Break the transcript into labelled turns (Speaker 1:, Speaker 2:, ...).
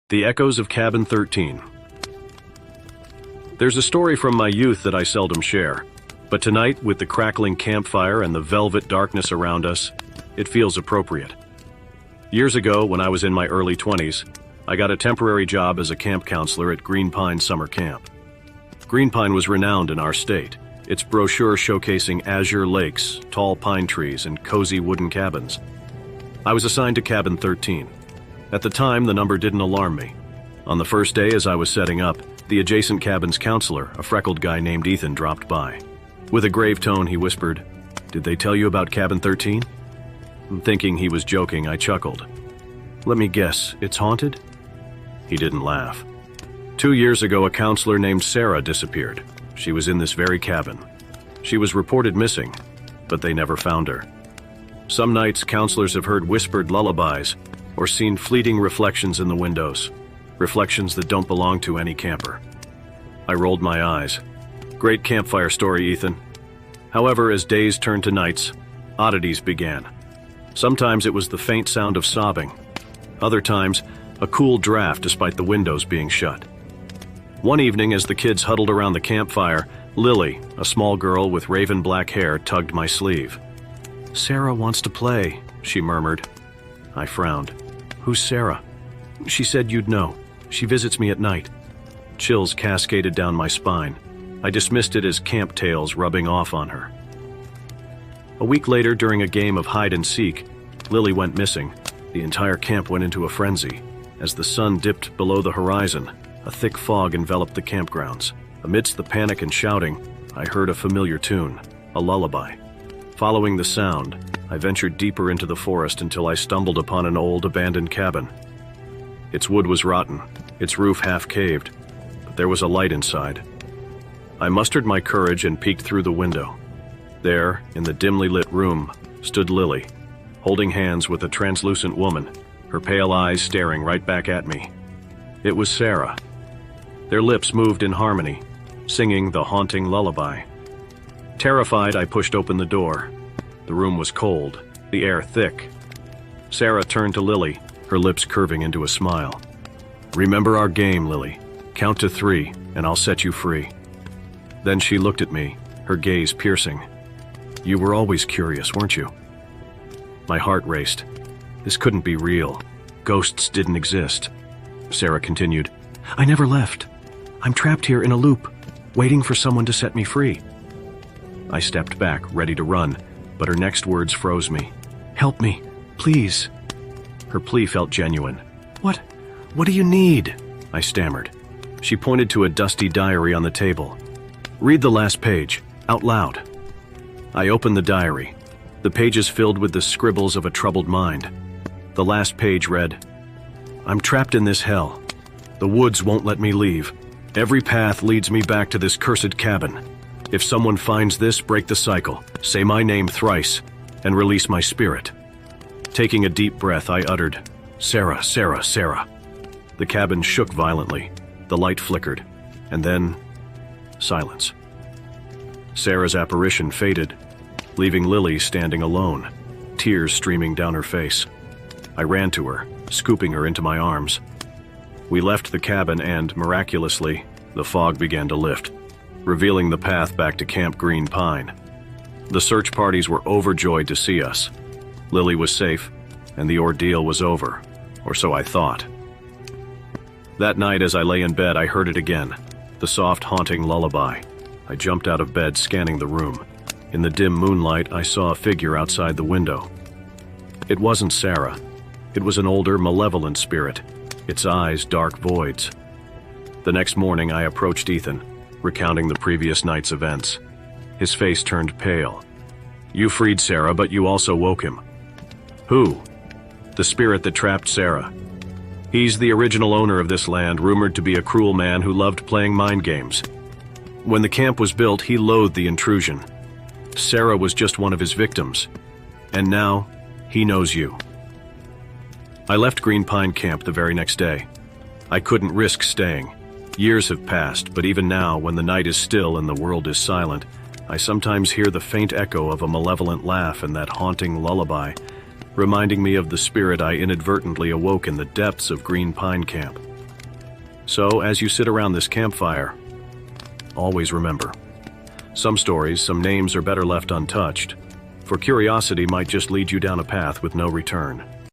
Speaker 1: The Echoes of Cabin 13. There's a story from my youth that I seldom share, but tonight, with the crackling campfire and the velvet darkness around us, it feels appropriate. Years ago, when I was in my early 20s, I got a temporary job as a camp counselor at Green Pine Summer Camp. Green Pine was renowned in our state, its brochure showcasing azure lakes, tall pine trees, and cozy wooden cabins. I was assigned to Cabin 13. At the time, the number didn't alarm me. On the first day as I was setting up, the adjacent cabin's counselor, a freckled guy named Ethan, dropped by. With a grave tone, he whispered, "Did they tell you about Cabin 13? Thinking he was joking, I chuckled. "Let me guess, it's haunted?" He didn't laugh. 2 years ago, a counselor named Sarah disappeared. She was in this very cabin. She was reported missing, but they never found her. Some nights, counselors have heard whispered lullabies or seen fleeting reflections in the windows, reflections that don't belong to any camper. I rolled my eyes. Great campfire story, Ethan. However, as days turned to nights, oddities began. Sometimes it was the faint sound of sobbing. Other times, a cool draft despite the windows being shut. One evening, as the kids huddled around the campfire, Lily, a small girl with raven black hair, tugged my sleeve. "Sarah wants to play," she murmured. I frowned. "Who's Sarah?" "She said you'd know. She visits me at night." Chills cascaded down my spine. I dismissed it as camp tales rubbing off on her. A week later, during a game of hide and seek, Lily went missing. The entire camp went into a frenzy. As the sun dipped below the horizon, a thick fog enveloped the campgrounds. Amidst the panic and shouting, I heard a familiar tune, a lullaby. Following the sound, I ventured deeper into the forest until I stumbled upon an old abandoned cabin. Its wood was rotten, its roof half caved, but there was a light inside. I mustered my courage and peeked through the window. There, in the dimly lit room, stood Lily, holding hands with a translucent woman, her pale eyes staring right back at me. It was Sarah. Their lips moved in harmony, singing the haunting lullaby. Terrified, I pushed open the door. The room was cold, the air thick. Sarah turned to Lily, her lips curving into a smile. "Remember our game, Lily. Count to 3, and I'll set you free." Then she looked at me, her gaze piercing. "You were always curious, weren't you?" My heart raced. This couldn't be real. Ghosts didn't exist. Sarah continued, "I never left. I'm trapped here in a loop, waiting for someone to set me free." I stepped back, ready to run, but her next words froze me. "Help me, please." Her plea felt genuine. What do you need?" I stammered. She pointed to a dusty diary on the table. "Read the last page, out loud." I opened the diary, the pages filled with the scribbles of a troubled mind. The last page read, "I'm trapped in this hell. The woods won't let me leave. Every path leads me back to this cursed cabin. If someone finds this, break the cycle, say my name thrice, and release my spirit." Taking a deep breath, I uttered, "Sarah, Sarah, Sarah." The cabin shook violently, the light flickered, and then silence. Sarah's apparition faded, leaving Lily standing alone, tears streaming down her face. I ran to her, scooping her into my arms. We left the cabin and, miraculously, the fog began to lift, revealing the path back to Camp Green Pine. The search parties were overjoyed to see us. Lily was safe, and the ordeal was over, or so I thought. That night, as I lay in bed, I heard it again, the soft, haunting lullaby. I jumped out of bed, scanning the room. In the dim moonlight, I saw a figure outside the window. It wasn't Sarah. It was an older, malevolent spirit, its eyes dark voids. The next morning, I approached Ethan, recounting the previous night's events. His face turned pale. "You freed Sarah, but you also woke him." "Who?" "The spirit that trapped Sarah. He's the original owner of this land, rumored to be a cruel man who loved playing mind games. When the camp was built, he loathed the intrusion. Sarah was just one of his victims. And now, he knows you." I left Green Pine Camp the very next day. I couldn't risk staying. Years have passed, but even now, when the night is still and the world is silent, I sometimes hear the faint echo of a malevolent laugh and that haunting lullaby, reminding me of the spirit I inadvertently awoke in the depths of Green Pine Camp. So, as you sit around this campfire, always remember, some stories, some names are better left untouched, for curiosity might just lead you down a path with no return.